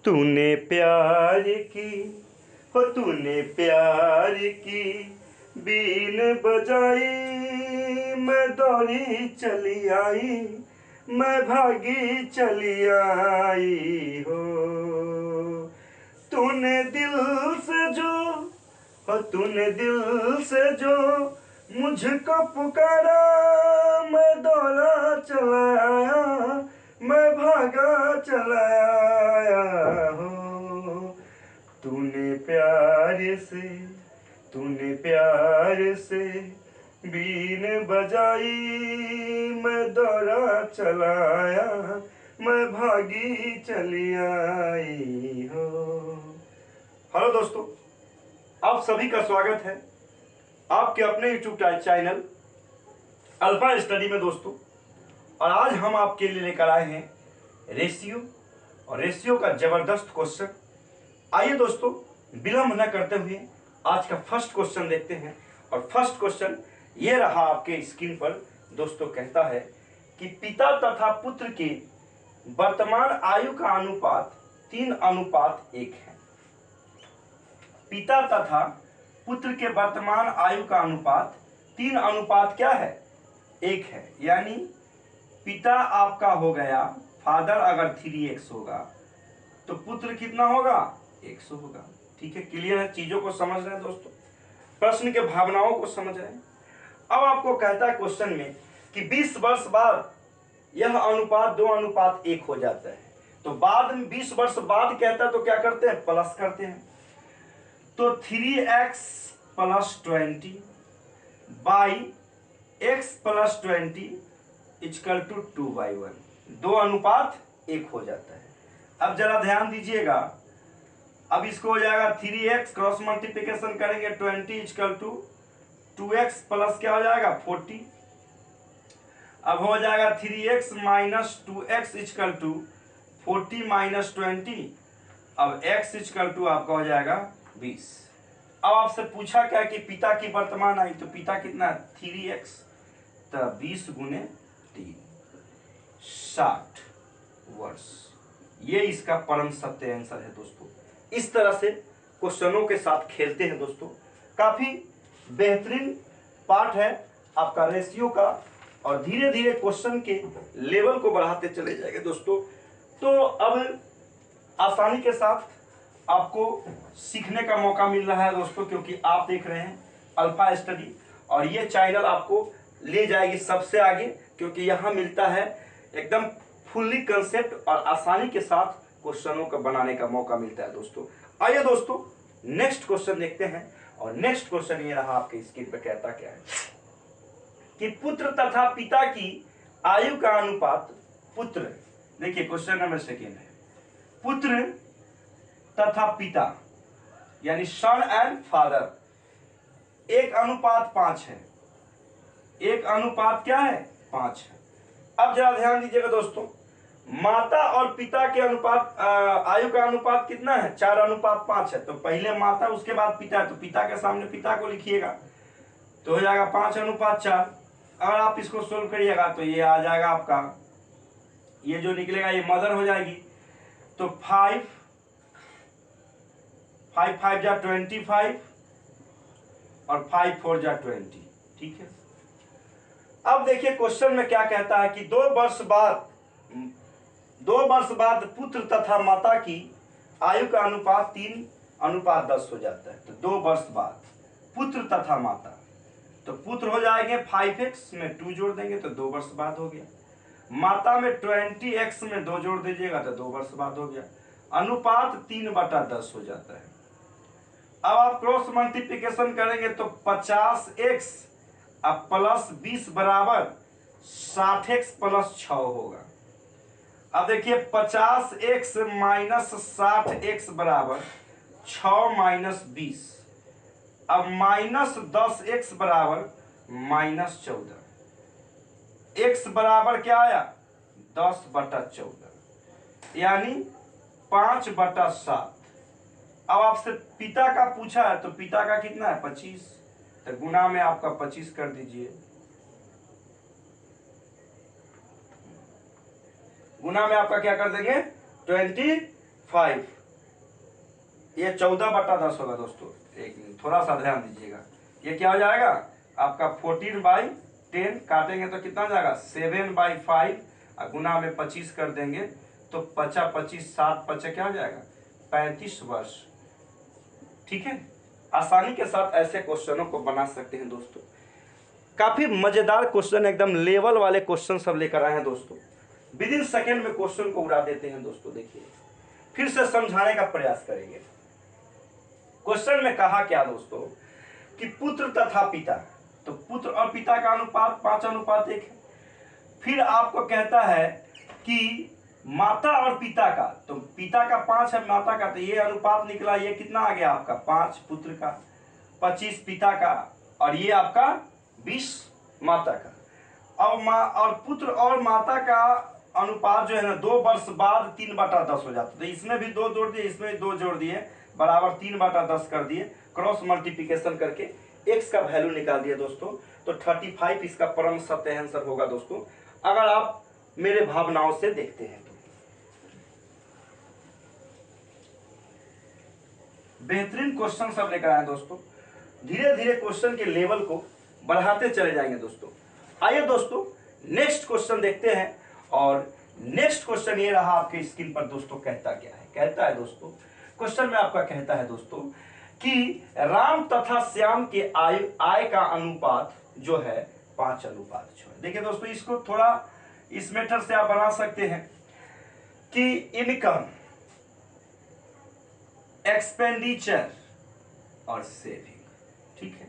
तूने प्यार की, हो तूने प्यार की, बीन बजाई, मैं दौड़ी चली आई, मैं भागी चली आई हो। तूने दिल से जो, हो तूने दिल से जो मुझको पुकारा, मैं दौड़ा चला आया, मैं भागा चला आया हो। तूने प्यार से बीन बजाई, मैं दौड़ा चला आया, मैं भागी चली आई हो। हेलो दोस्तों, आप सभी का स्वागत है आपके अपने YouTube चैनल अल्फा स्टडी में दोस्तों। और आज हम आपके लिए लेकर आए हैं रेशियो और रेशियो का जबरदस्त क्वेश्चन। आइए दोस्तों, विलंब न करते हुए आज का फर्स्ट क्वेश्चन देखते हैं। और फर्स्ट क्वेश्चन ये रहा आपके स्क्रीन पर दोस्तों। कहता है कि पिता तथा पुत्र के वर्तमान आयु का अनुपात 3:1 है। पिता तथा पुत्र के वर्तमान आयु का अनुपात 3:1 क्या है? 1 है। यानी पिता आपका हो गया, फादर अगर 3x होगा तो पुत्र कितना होगा? 100 होगा। ठीक है, क्लियर है? चीजों को समझ रहे हैं दोस्तों, प्रश्न के भावनाओं को समझ रहे हैं। अब आपको कहता है क्वेश्चन में कि 20 वर्ष बाद यह अनुपात 2:1 हो जाता है। तो बाद में 20 वर्ष बाद कहता है तो क्या करते हैं? प्लस करते हैं। तो 3x + 20 बाई x + 20 = 2/1, 2:1 हो जाता है। अब जरा ध्यान दीजिएगा, अब इसको हो जाएगा 3x क्रॉस मल्टीप्लिकेशन करेंगे 20 = 2x प्लस क्या हो जाएगा? 40। अब हो जाएगा 3x - 2x = 40 - 20। अब x = आपका हो जाएगा 20। अब आपसे पूछा क्या कि पिता की वर्तमान आयु, तो पिता कितना है? 3x, तो 20 × 3 60 वर्ष। ये इसका परम सत्य आंसर है दोस्तों। इस तरह से क्वेश्चनों के साथ खेलते हैं दोस्तों। काफी बेहतरीन पार्ट है आपका रेशियो का, और धीरे धीरे क्वेश्चन के लेवल को बढ़ाते चले जाएंगे दोस्तों। तो अब आसानी के साथ आपको सीखने का मौका मिल रहा है दोस्तों, क्योंकि आप देख रहे हैं अल्फा स्टडी, और ये चैनल आपको ले जाएगी सबसे आगे, क्योंकि यहाँ मिलता है एकदम फुल्ली कंसेप्ट और आसानी के साथ क्वेश्चनों का बनाने का मौका मिलता है दोस्तों। आइए दोस्तों, नेक्स्ट क्वेश्चन देखते हैं। और नेक्स्ट क्वेश्चन ये रहा आपके स्क्रीन पे। कहता क्या है कि पुत्र तथा पिता की आयु का अनुपात, पुत्र, देखिए क्वेश्चन नंबर सेकेंड है, पुत्र तथा पिता यानी सन एंड फादर 1:5 है। 1:5 क्या है? 5 है। अब जरा ध्यान दीजिएगा दोस्तों, माता और पिता के अनुपात, आयु का अनुपात कितना है? 4:5 है। तो पहले माता उसके बाद पिता, तो पिता के सामने पिता को लिखिएगा तो हो जाएगा 5:4। अगर आप इसको सोल्व करिएगा तो ये आ जाएगा आपका, ये जो निकलेगा ये मदर हो जाएगी। तो 5 5 जा 25 और 5 4 जा 20। ठीक है। अब देखिए क्वेश्चन में क्या कहता है कि 2 वर्ष बाद पुत्र तथा माता की आयु का अनुपात 3:10 हो जाता है। तो 2 वर्ष बाद पुत्र तथा माता, तो पुत्र हो जाएंगे 5x में 2 जोड़ देंगे तो 2 वर्ष बाद हो गया। माता में 20x में 2 जोड़ दीजिएगा तो 2 वर्ष बाद हो गया। अनुपात 3/10 हो जाता है। अब आप क्रॉस मल्टीप्लिकेशन करेंगे तो 50x अब + 20 = 60x + 6 होगा। अब देखिए 50x - 60x = 6 - 20। अब -10x = -14। x बराबर क्या आया? 10/14, यानी 5/7। अब आपसे पिता का पूछा है तो पिता का कितना है? 25। तो गुना में आपका 25 कर दीजिए, गुना में आपका क्या कर देंगे? 25। ये 14/10 होगा दोस्तों। एक मिनट थोड़ा सा ध्यान दीजिएगा। ये क्या हो जाएगा आपका 14/10 काटेंगे तो कितना हो जाएगा 7/5 और गुना में 25 कर देंगे तो 25 7 5 क्या हो जाएगा 35 वर्ष। ठीक है, आसानी के साथ ऐसे क्वेश्चनों को बना सकते हैं दोस्तों। काफी मजेदार क्वेश्चन, एकदम लेवल वाले क्वेश्चन सब लेकर आए हैं दोस्तों। विद इन सेकेंड में क्वेश्चन को उड़ा देते हैं दोस्तों। देखिए फिर से समझाने का प्रयास करेंगे। क्वेश्चन में कहा क्या दोस्तों कि पुत्र तथा पिता, तो पुत्र और पिता का अनुपात 5:1 है। फिर आपको कहता है कि माता और पिता का, तो पिता का 5 है, माता का, तो ये अनुपात निकला, ये कितना आ गया आपका 5 पुत्र का, 25 पिता का, और ये आपका 20 माता का। अब माँ और पुत्र और माता का अनुपात जो है ना 2 वर्ष बाद 3/10 हो जाता है। तो इसमें भी 2 जोड़ दिए, इसमें भी 2 जोड़ दिए, बराबर 3/10 कर दिए। क्रॉस मल्टीप्लिकेशन करके x का वैल्यू निकाल दिया दोस्तों। तो 35 इसका परम सत्य आंसर होगा दोस्तों, अगर आप मेरे भावनाओं से देखते हैं तो। बेहतरीन क्वेश्चन सब लेकर आए दोस्तों। धीरे धीरे क्वेश्चन के लेवल को बढ़ाते चले जाएंगे दोस्तों। आइए दोस्तों नेक्स्ट क्वेश्चन देखते हैं। और नेक्स्ट क्वेश्चन ये रहा आपके स्क्रीन पर दोस्तों। कहता क्या है, कहता है दोस्तों, क्वेश्चन में आपका कहता है दोस्तों कि राम तथा श्याम के आय का अनुपात जो है 5:6। देखिए दोस्तों, इसको थोड़ा इस मेथड से आप बना सकते हैं कि इनकम, एक्सपेंडिचर और सेविंग। ठीक है,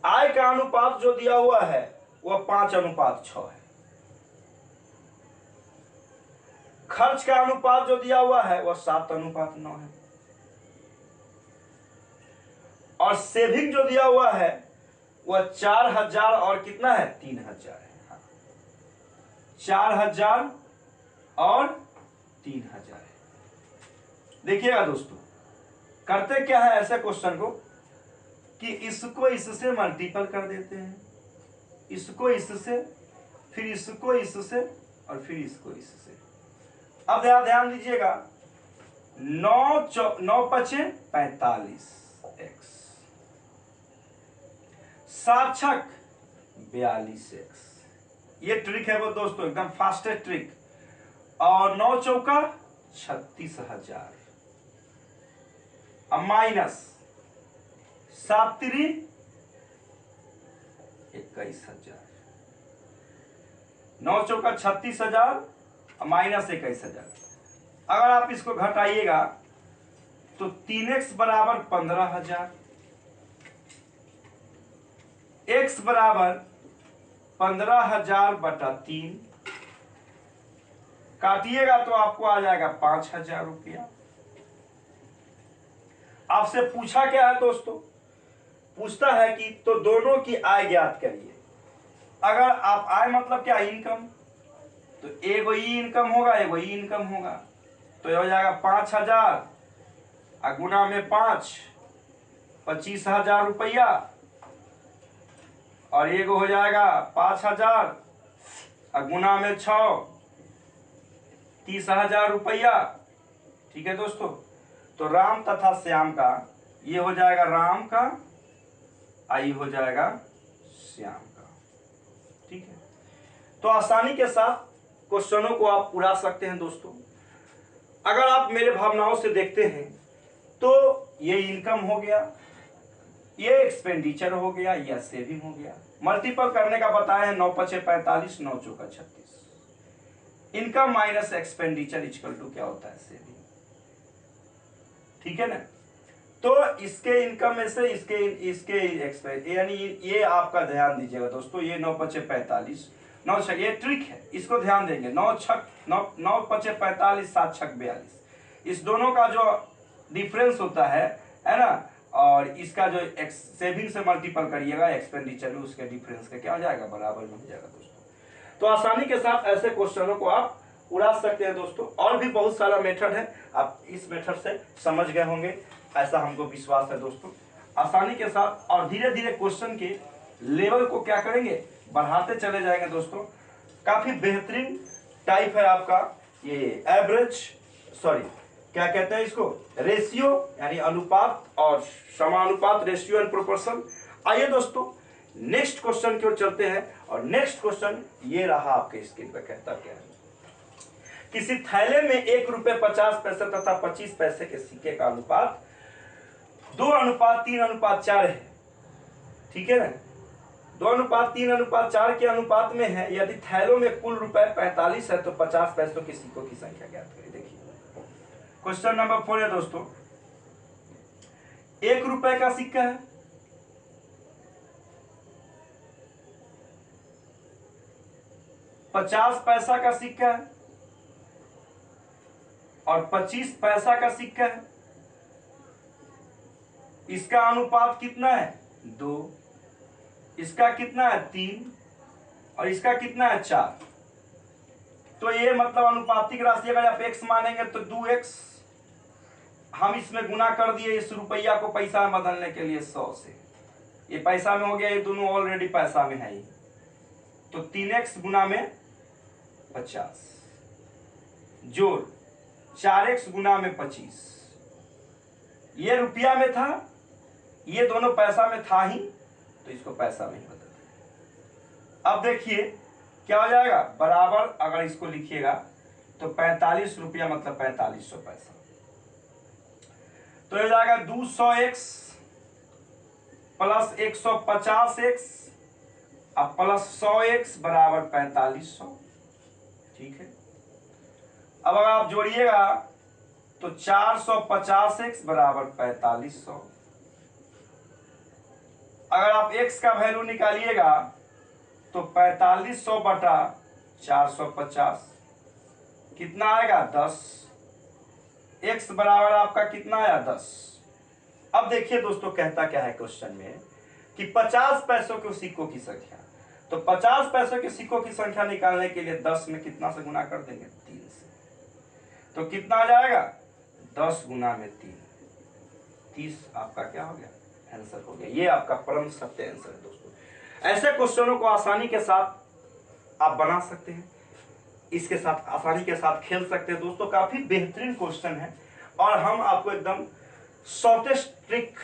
आय का अनुपात जो दिया हुआ है वह 5:6 है। खर्च का अनुपात जो दिया हुआ है वह 7:9 है। और सेविंग जो दिया हुआ है वह 4000 और कितना है 3000 है। 4000 और 3000 है। देखिएगा दोस्तों, करते क्या है ऐसे क्वेश्चन को कि इसको इससे मल्टीपल कर देते हैं, इसको इससे, फिर इसको इससे और फिर इसको इससे। अब ध्यान दीजिएगा, 9×5 = 45 x, 7×6 = 42 x। ये ट्रिक है वो दोस्तों, एकदम फास्टेस्ट ट्रिक। और 9×4 = 36,000, अब माइनस 7×3 = 21,000। 9×4 = 36,000 माइनस 21,000। अगर आप इसको घटाइएगा तो 3x बराबर 15,000, x बराबर 15,000/3, काटिएगा तो आपको आ जाएगा 5,000 रुपया। आपसे पूछा क्या है दोस्तों, पूछता है कि तो दोनों की आय ज्ञात करिए। अगर आप आय मतलब क्या, इनकम, तो एगो ई इनकम होगा, एगो ई इनकम होगा, तो ये हो जाएगा 5,000 गुना में 5 25,000 रुपया, और एगो हो जाएगा 5,000 गुना में 6 30,000 रुपया। ठीक है दोस्तों, तो राम तथा श्याम का ये हो जाएगा राम का, आई हो जाएगा श्याम का। ठीक है, तो आसानी के साथ क्वेश्चनों को आप उड़ा सकते हैं दोस्तों। अगर आप मेरे भावनाओं से देखते हैं तो ये इनकम हो गया, ये एक्सपेंडिचर हो गया, या सेविंग हो गया। मल्टीपल करने का बताया है, 9×5 = 45, 9×4 = 36। Income minus expenditure equal to क्या होता है, सेविंग। ठीक है ना, तो इसके इनकम में से इसके एक्सपेंड, यानी ये आपका ध्यान दीजिएगा दोस्तों। ये 9×5 = 45, 9×6, ये ट्रिक है, इसको ध्यान देंगे। 9×5 = 45, 7×6 = 42। इस दोनों का जो डिफरेंस होता है ना, और इसका जो सेविंग से मल्टीपल करिएगा एक्सपेंडिचर में, उसके डिफरेंस का क्या हो जाएगा, बराबर में हो जाएगा दोस्तों। तो आसानी के साथ ऐसे क्वेश्चनों को आप उड़ा सकते हैं दोस्तों। और भी बहुत सारा मेथड है, आप इस मेथड से समझ गए होंगे ऐसा हमको विश्वास है दोस्तों। आसानी के साथ और धीरे धीरे क्वेश्चन के लेवल को क्या करेंगे, बढ़ाते चले जाएंगे दोस्तों। काफी बेहतरीन टाइप है आपका ये एवरेज, सॉरी क्या कहते हैं इसको, रेशियो यानी अनुपात और समानुपात, रेशियो एंड प्रोपोर्शन। आइए दोस्तों नेक्स्ट क्वेश्चन की ओर चलते हैं, और नेक्स्ट क्वेश्चन ये रहा आपके स्क्रीन पर। कहता क्या है, किसी थैले में 1 रुपये 50 पैसे तथा 25 पैसे के सिक्के का अनुपात 2:3:4 है। ठीक है ना, 2:3:4 के अनुपात में है। यदि थैलों में कुल रुपए 45 है तो 50 पैसों के सिक्कों की संख्या ज्ञात करें। देखिए क्वेश्चन नंबर 4 है दोस्तों, 1 रुपए का सिक्का है, पचास पैसा का सिक्का है और 25 पैसा का सिक्का है। इसका अनुपात कितना है, 2, इसका कितना है, 3 और इसका कितना है, 4। तो ये मतलब अनुपातिक राशि अगर आप x मानेंगे तो 2x, हम इसमें गुना कर दिए इस रुपया को पैसा में बदलने के लिए 100 से। ये पैसा में हो गया, ये दोनों ऑलरेडी पैसा में है ही, तो 3x गुना में 50 जोड़ 4x गुना में 25। ये रुपया में था, ये दोनों पैसा में था ही, तो इसको पैसा में ही बदल दें। अब देखिए क्या हो जाएगा, बराबर अगर इसको लिखिएगा तो 45 रुपया मतलब 4500 पैसा, तो ये जाएगा 200x प्लस 150x अब प्लस 100x बराबर 4500। ठीक है, अब अगर आप जोड़िएगा तो 450x बराबर 4500। अगर आप x का वैल्यू निकालिएगा तो 4500 बटा 450 कितना आएगा, 10। x बराबर आपका कितना आया, 10। अब देखिए दोस्तों कहता क्या है क्वेश्चन में कि 50 पैसों के सिक्कों की संख्या, तो 50 पैसों के सिक्कों की संख्या निकालने के लिए 10 में कितना से गुना कर देंगे, 3 से। तो कितना आ जाएगा, 10 गुना में 3, 30 आपका क्या हो गया, आंसर हो गया। ये आपका परम सत्य आंसर है दोस्तों। ऐसे क्वेश्चनों को आसानी के साथ आप बना सकते हैं, इसके साथ आसानी के साथ खेल सकते हैं दोस्तों। काफी बेहतरीन क्वेश्चन है और हम आपको एकदम शॉर्टेस्ट ट्रिक,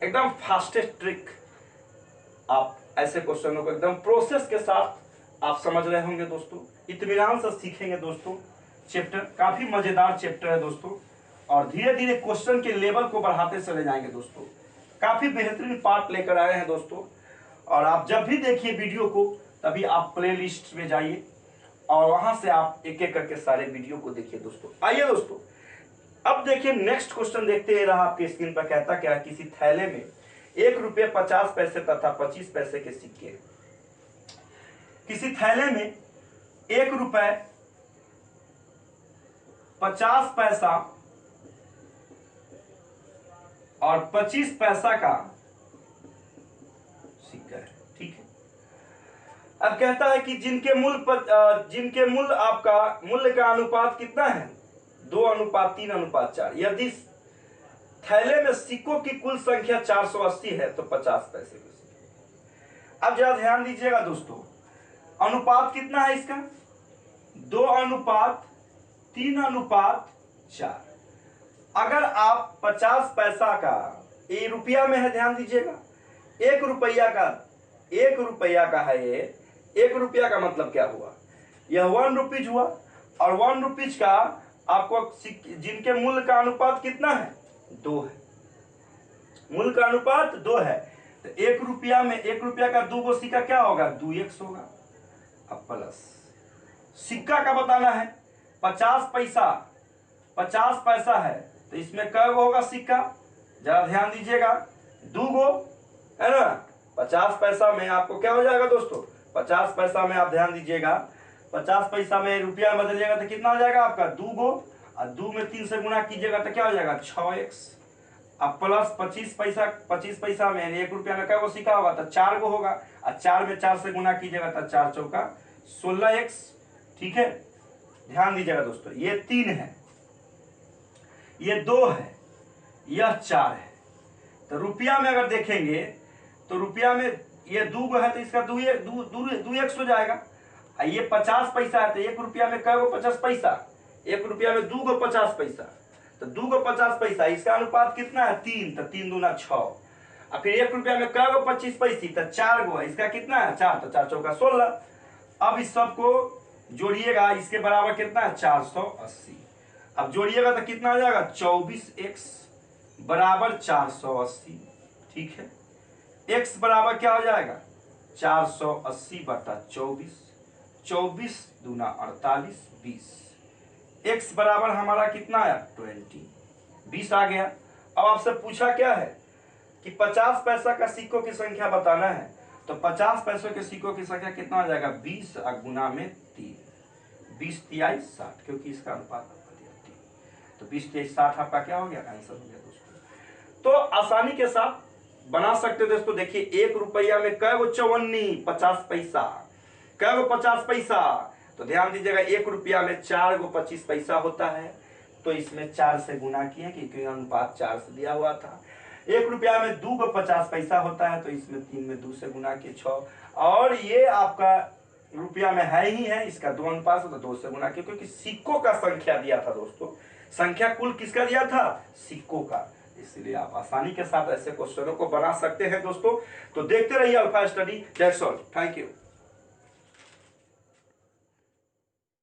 एकदम फास्टेस्ट ट्रिक, आप ऐसे क्वेश्चनों को एकदम प्रोसेस के साथ आप समझ रहे होंगे दोस्तों, इत्मीनान से सीखेंगे दोस्तों। चैप्टर काफी मजेदार चैप्टर है दोस्तों, और धीरे धीरे क्वेश्चन के लेवल को बढ़ाते चले जाएंगे दोस्तों। काफी बेहतरीन पार्ट लेकर आए हैं दोस्तों, और आप जब भी देखिए वीडियो को तभी आप प्लेलिस्ट में जाइए और वहां से आप एक एक करके सारे वीडियो को देखिए दोस्तों। आइए दोस्तों अब देखिए नेक्स्ट क्वेश्चन देखते हैं, रहा आपके स्क्रीन पर। कहता क्या, किसी थैले में 1 रुपये 50 पैसे तथा 25 पैसे के सिक्के। किसी थैले में 1 रुपये 50 पैसा और 25 पैसा का सिक्का है। ठीक है, अब कहता है कि जिनके मूल्य आपका मूल्य का अनुपात कितना है, 2:3:4। यदि थैले में सिक्कों की कुल संख्या 480 है तो 50 पैसे के सिक्के। अब जरा ध्यान दीजिएगा दोस्तों, अनुपात कितना है इसका, 2:3:4। अगर आप 50 पैसा का, ये रुपया में है, ध्यान दीजिएगा, 1 रुपया का है ये। 1 रुपया का मतलब क्या हुआ, यह 1 रुपीज हुआ, और 1 रुपीज का आपको जिनके मूल्य का अनुपात कितना है, 2 है। मूल्य का अनुपात 2 है, तो 1 रुपया में 1 रुपया का 2 गो सिक्का क्या होगा, 2x होगा। अब प्लस सिक्का का बताना है, 50 पैसा है, तो इसमें कै गो होगा सिक्का, जरा ध्यान दीजिएगा, 2 गो है ना। 50 पैसा में आपको क्या हो जाएगा दोस्तों, 50 पैसा में आप ध्यान दीजिएगा, 50 पैसा में रुपया में बदलिएगा तो कितना हो जाएगा आपका, 2 गो, और 2 में 3 से गुना कीजिएगा तो क्या हो जाएगा, 6x। अब प्लस 25 पैसा में 1 रुपया में क्या सिक्का होगा, तो 4 गो होगा, और 4 में 4 से गुना कीजिएगा तो 4 चौका 16x। ठीक है, ध्यान दीजिएगा दोस्तों, ये 3 है, ये 2 है, यह 4 है। तो रुपया में अगर देखेंगे तो रुपया में ये 2 गो है तो इसका 2x हो जाएगा। ये 50 पैसा है तो 1 रुपया में कै गो 50 पैसा, 1 रुपया में 2 गो 50 पैसा, तो 2 को 50 पैसा, इसका अनुपात कितना है 3, तो 3 दूना 6। और फिर 1 रुपया में कै गो 25 पैसे, तो 4 गो, इसका कितना है 4, तो 4 चौका 16। अब इस सब को जोड़िएगा, इसके बराबर कितना है 480। अब जोड़िएगा तो कितना आ जाएगा 24x बराबर 480। ठीक है, x बराबर क्या हो जाएगा 480 बटा 24, 24 दूना 48, 20। x बराबर हमारा कितना है 20 आ गया। अब आपसे पूछा क्या है कि 50 पैसा का सिक्कों की संख्या बताना है, तो 50 पैसों के सिक्कों की संख्या कितना आ जाएगा 20 गुना में 3, 20 तिहाई 60, क्योंकि इसका अनुपात आपका दिया 3, तो 20 तिहाई 60 आपका क्या हो गया आंसर हो गया दोस्तों। तो आसानी के साथ बना सकते हो दोस्तों। देखिए 1 रुपया में कै गो 54 50 पैसा, कै गो 50 पैसा, तो ध्यान दीजिएगा 1 रुपया में 4 गो 25 पैसा होता है, तो इसमें 4 से गुना किए क्योंकि अनुपात 4 से दिया हुआ था। 1 रुपया में 2 को 50 पैसा होता है, तो इसमें 3 में 2 से गुना किए 6, और ये आपका रुपया में है ही है, इसका 2 अनुपात है तो 2 से गुना किए, क्योंकि सिक्कों का संख्या दिया था दोस्तों। संख्या कुल किसका दिया था सिक्कों का, इसलिए आप आसानी के साथ ऐसे क्वेश्चनों को बना सकते हैं दोस्तों। तो देखते रहिए alpha study. That's all, thank you.